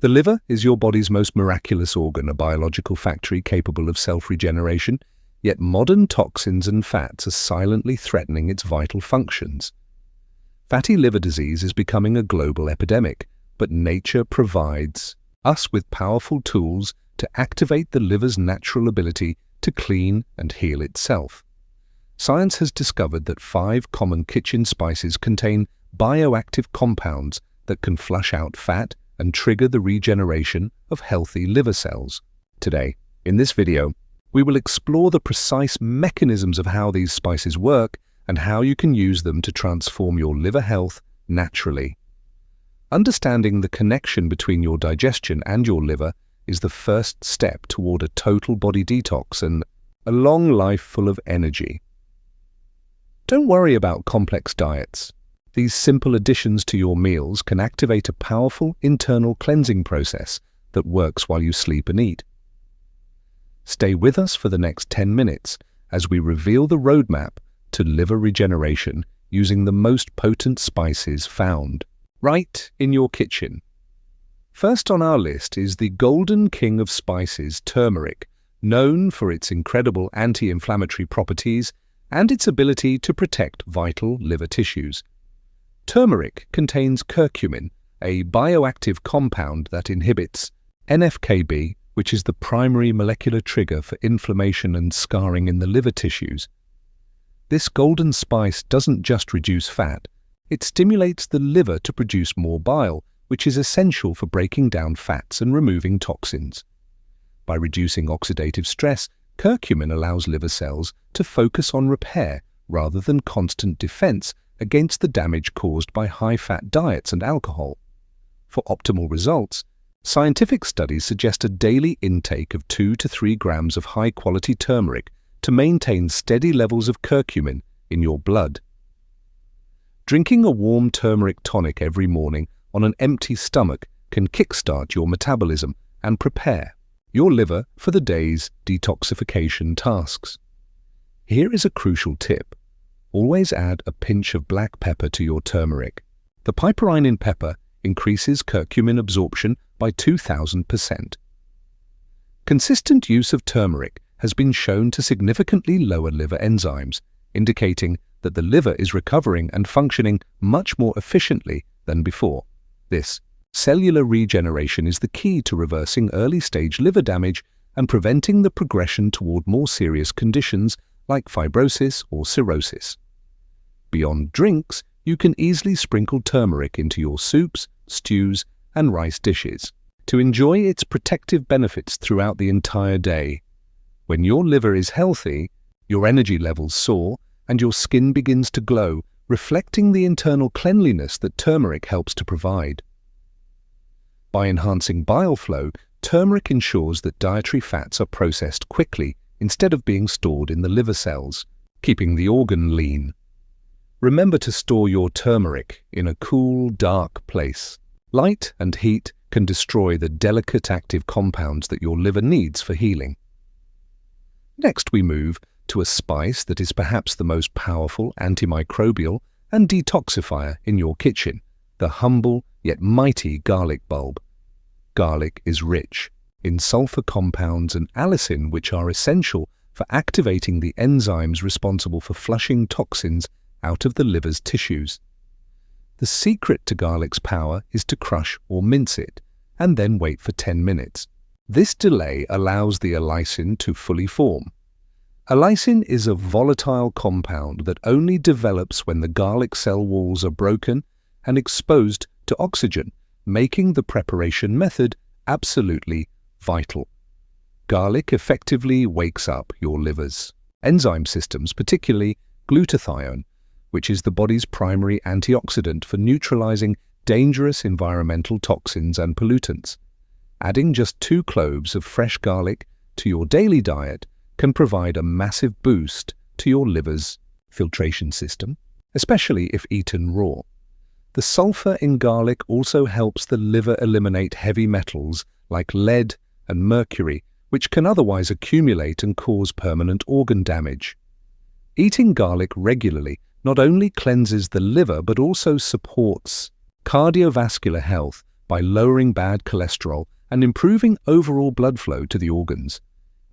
The liver is your body's most miraculous organ, a biological factory capable of self-regeneration, yet modern toxins and fats are silently threatening its vital functions. Fatty liver disease is becoming a global epidemic, but nature provides us with powerful tools to activate the liver's natural ability to clean and heal itself. Science has discovered that 5 common kitchen spices contain bioactive compounds that can flush out fat and trigger the regeneration of healthy liver cells. Today, in this video, we will explore the precise mechanisms of how these spices work and how you can use them to transform your liver health naturally. Understanding the connection between your digestion and your liver is the first step toward a total body detox and a long life full of energy. Don't worry about complex diets. These simple additions to your meals can activate a powerful internal cleansing process that works while you sleep and eat. Stay with us for the next 10 minutes as we reveal the roadmap to liver regeneration using the most potent spices found right in your kitchen. First on our list is the golden king of spices, turmeric, known for its incredible anti-inflammatory properties and its ability to protect vital liver tissues. Turmeric contains curcumin, a bioactive compound that inhibits NF-κB, which is the primary molecular trigger for inflammation and scarring in the liver tissues. This golden spice doesn't just reduce fat, it stimulates the liver to produce more bile, which is essential for breaking down fats and removing toxins. By reducing oxidative stress, curcumin allows liver cells to focus on repair rather than constant defense against the damage caused by high-fat diets and alcohol. For optimal results, scientific studies suggest a daily intake of 2 to 3 grams of high-quality turmeric to maintain steady levels of curcumin in your blood. Drinking a warm turmeric tonic every morning on an empty stomach can kickstart your metabolism and prepare your liver for the day's detoxification tasks. Here is a crucial tip. Always add a pinch of black pepper to your turmeric. The piperine in pepper increases curcumin absorption by 2,000%. Consistent use of turmeric has been shown to significantly lower liver enzymes, indicating that the liver is recovering and functioning much more efficiently than before. This cellular regeneration is the key to reversing early-stage liver damage and preventing the progression toward more serious conditions like fibrosis or cirrhosis. Beyond drinks, you can easily sprinkle turmeric into your soups, stews, and rice dishes to enjoy its protective benefits throughout the entire day. When your liver is healthy, your energy levels soar and your skin begins to glow, reflecting the internal cleanliness that turmeric helps to provide. By enhancing bile flow, turmeric ensures that dietary fats are processed quickly instead of being stored in the liver cells, keeping the organ lean. Remember to store your turmeric in a cool, dark place. Light and heat can destroy the delicate active compounds that your liver needs for healing. Next, we move to a spice that is perhaps the most powerful antimicrobial and detoxifier in your kitchen, the humble yet mighty garlic bulb. Garlic is rich in sulfur compounds and allicin, which are essential for activating the enzymes responsible for flushing toxins out of the liver's tissues. The secret to garlic's power is to crush or mince it, and then wait for 10 minutes. This delay allows the allicin to fully form. Allicin is a volatile compound that only develops when the garlic cell walls are broken and exposed to oxygen, making the preparation method absolutely vital. Garlic effectively wakes up your liver's enzyme systems, particularly glutathione, which is the body's primary antioxidant for neutralizing dangerous environmental toxins and pollutants. Adding just 2 cloves of fresh garlic to your daily diet can provide a massive boost to your liver's filtration system, especially if eaten raw. The sulfur in garlic also helps the liver eliminate heavy metals like lead and mercury, which can otherwise accumulate and cause permanent organ damage. Eating garlic regularly not only cleanses the liver but also supports cardiovascular health by lowering bad cholesterol and improving overall blood flow to the organs.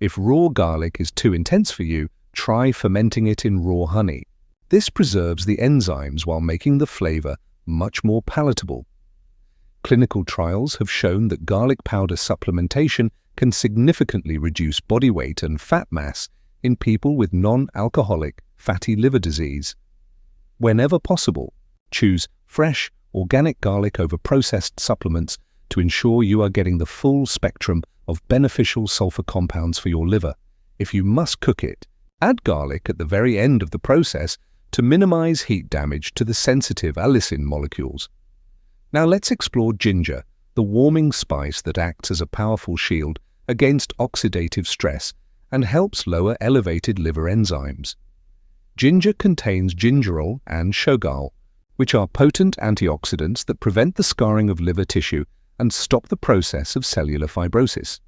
If raw garlic is too intense for you, try fermenting it in raw honey. This preserves the enzymes while making the flavor much more palatable. Clinical trials have shown that garlic powder supplementation can significantly reduce body weight and fat mass in people with non-alcoholic fatty liver disease. Whenever possible, choose fresh, organic garlic over processed supplements to ensure you are getting the full spectrum of beneficial sulfur compounds for your liver. If you must cook it, add garlic at the very end of the process to minimize heat damage to the sensitive allicin molecules. Now let's explore ginger, the warming spice that acts as a powerful shield against oxidative stress and helps lower elevated liver enzymes. Ginger contains gingerol and shogal, which are potent antioxidants that prevent the scarring of liver tissue and stop the process of cellular fibrosis.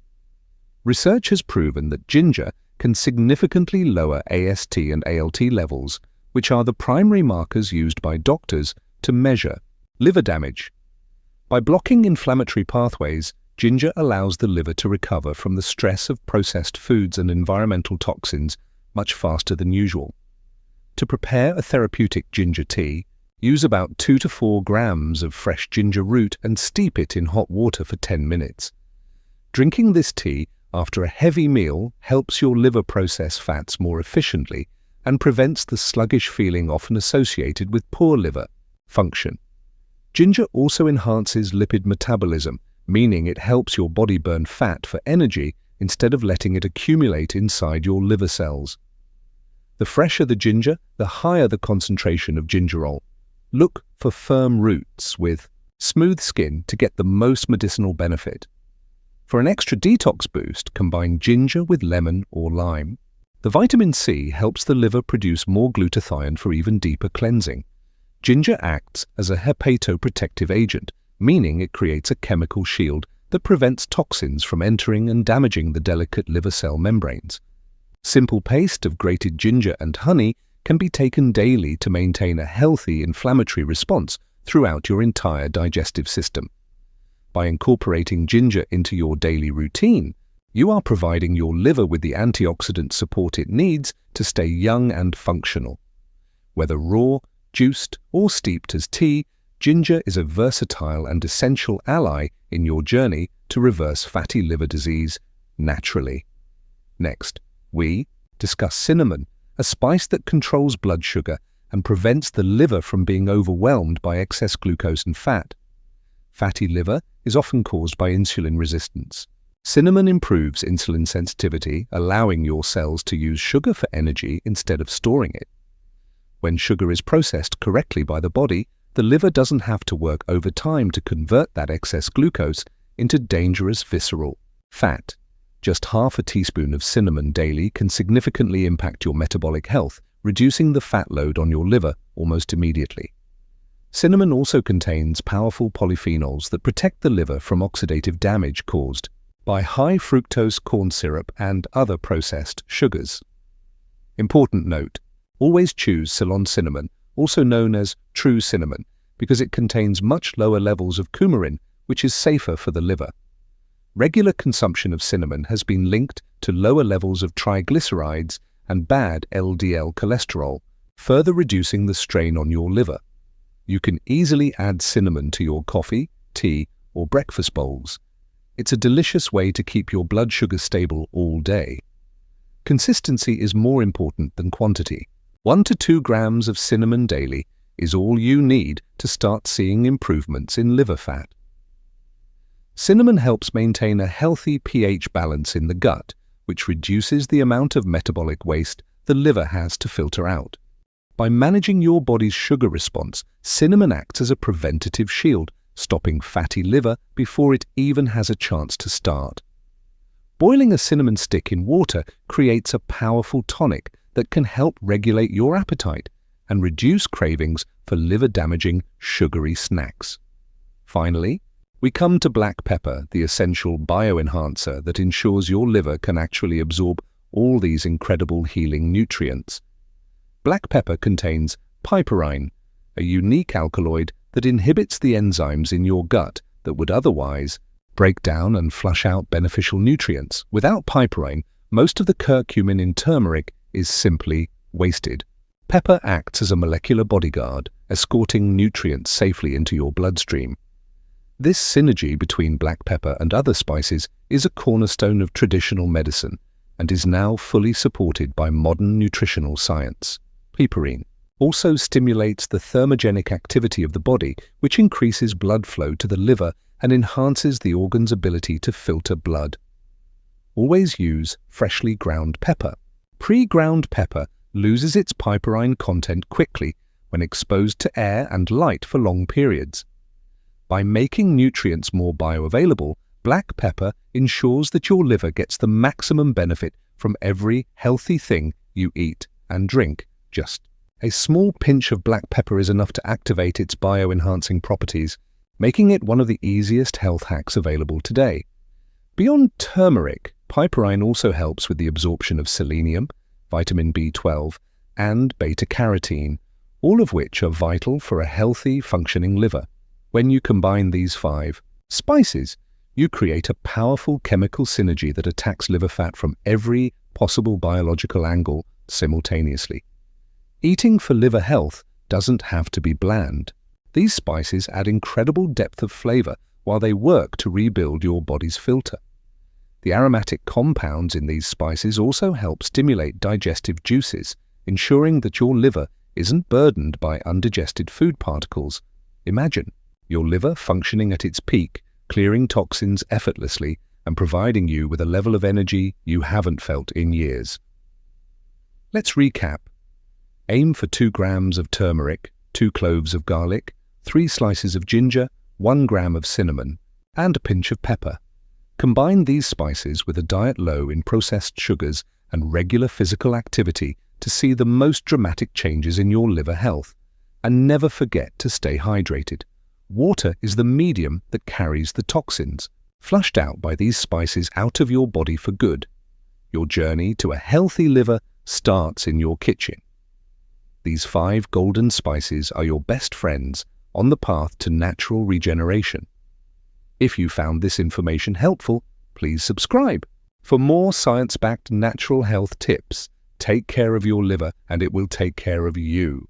Research has proven that ginger can significantly lower AST and ALT levels, which are the primary markers used by doctors to measure liver damage. By blocking inflammatory pathways, ginger allows the liver to recover from the stress of processed foods and environmental toxins much faster than usual. To prepare a therapeutic ginger tea, use about 2 to 4 grams of fresh ginger root and steep it in hot water for 10 minutes. Drinking this tea after a heavy meal helps your liver process fats more efficiently and prevents the sluggish feeling often associated with poor liver function. Ginger also enhances lipid metabolism, meaning it helps your body burn fat for energy instead of letting it accumulate inside your liver cells. The fresher the ginger, the higher the concentration of gingerol. Look for firm roots with smooth skin to get the most medicinal benefit. For an extra detox boost, combine ginger with lemon or lime. The vitamin C helps the liver produce more glutathione for even deeper cleansing. Ginger acts as a hepatoprotective agent, meaning it creates a chemical shield that prevents toxins from entering and damaging the delicate liver cell membranes. Simple paste of grated ginger and honey can be taken daily to maintain a healthy inflammatory response throughout your entire digestive system. By incorporating ginger into your daily routine, you are providing your liver with the antioxidant support it needs to stay young and functional. Whether raw, juiced, or steeped as tea, ginger is a versatile and essential ally in your journey to reverse fatty liver disease naturally. Next, we discuss cinnamon, a spice that controls blood sugar and prevents the liver from being overwhelmed by excess glucose and fat. Fatty liver is often caused by insulin resistance. Cinnamon improves insulin sensitivity, allowing your cells to use sugar for energy instead of storing it. When sugar is processed correctly by the body, the liver doesn't have to work overtime to convert that excess glucose into dangerous visceral fat. Just half a teaspoon of cinnamon daily can significantly impact your metabolic health, reducing the fat load on your liver almost immediately. Cinnamon also contains powerful polyphenols that protect the liver from oxidative damage caused by high fructose corn syrup and other processed sugars. Important note: always choose Ceylon cinnamon, also known as true cinnamon, because it contains much lower levels of coumarin, which is safer for the liver. Regular consumption of cinnamon has been linked to lower levels of triglycerides and bad LDL cholesterol, further reducing the strain on your liver. You can easily add cinnamon to your coffee, tea, or breakfast bowls. It's a delicious way to keep your blood sugar stable all day. Consistency is more important than quantity. 1 to 2 grams of cinnamon daily is all you need to start seeing improvements in liver fat. Cinnamon helps maintain a healthy pH balance in the gut, which reduces the amount of metabolic waste the liver has to filter out. By managing your body's sugar response, cinnamon acts as a preventative shield, stopping fatty liver before it even has a chance to start. Boiling a cinnamon stick in water creates a powerful tonic that can help regulate your appetite and reduce cravings for liver-damaging sugary snacks. Finally, we come to black pepper, the essential bioenhancer that ensures your liver can actually absorb all these incredible healing nutrients. Black pepper contains piperine, a unique alkaloid that inhibits the enzymes in your gut that would otherwise break down and flush out beneficial nutrients. Without piperine, most of the curcumin in turmeric is simply wasted. Pepper acts as a molecular bodyguard, escorting nutrients safely into your bloodstream. This synergy between black pepper and other spices is a cornerstone of traditional medicine and is now fully supported by modern nutritional science. Piperine also stimulates the thermogenic activity of the body, which increases blood flow to the liver and enhances the organ's ability to filter blood. Always use freshly ground pepper. Pre-ground pepper loses its piperine content quickly when exposed to air and light for long periods. By making nutrients more bioavailable, black pepper ensures that your liver gets the maximum benefit from every healthy thing you eat and drink. Just a small pinch of black pepper is enough to activate its bioenhancing properties, making it one of the easiest health hacks available today. Beyond turmeric, piperine also helps with the absorption of selenium, vitamin B12, and beta-carotene, all of which are vital for a healthy, functioning liver. When you combine these 5 spices, you create a powerful chemical synergy that attacks liver fat from every possible biological angle simultaneously. Eating for liver health doesn't have to be bland. These spices add incredible depth of flavor while they work to rebuild your body's filter. The aromatic compounds in these spices also help stimulate digestive juices, ensuring that your liver isn't burdened by undigested food particles. Imagine your liver functioning at its peak, clearing toxins effortlessly and providing you with a level of energy you haven't felt in years. Let's recap. Aim for 2 grams of turmeric, 2 cloves of garlic, 3 slices of ginger, 1 gram of cinnamon, and a pinch of pepper. Combine these spices with a diet low in processed sugars and regular physical activity to see the most dramatic changes in your liver health. And never forget to stay hydrated. Water is the medium that carries the toxins, flushed out by these spices out of your body for good. Your journey to a healthy liver starts in your kitchen. These 5 golden spices are your best friends on the path to natural regeneration. If you found this information helpful, please subscribe. For more science-backed natural health tips, take care of your liver and it will take care of you.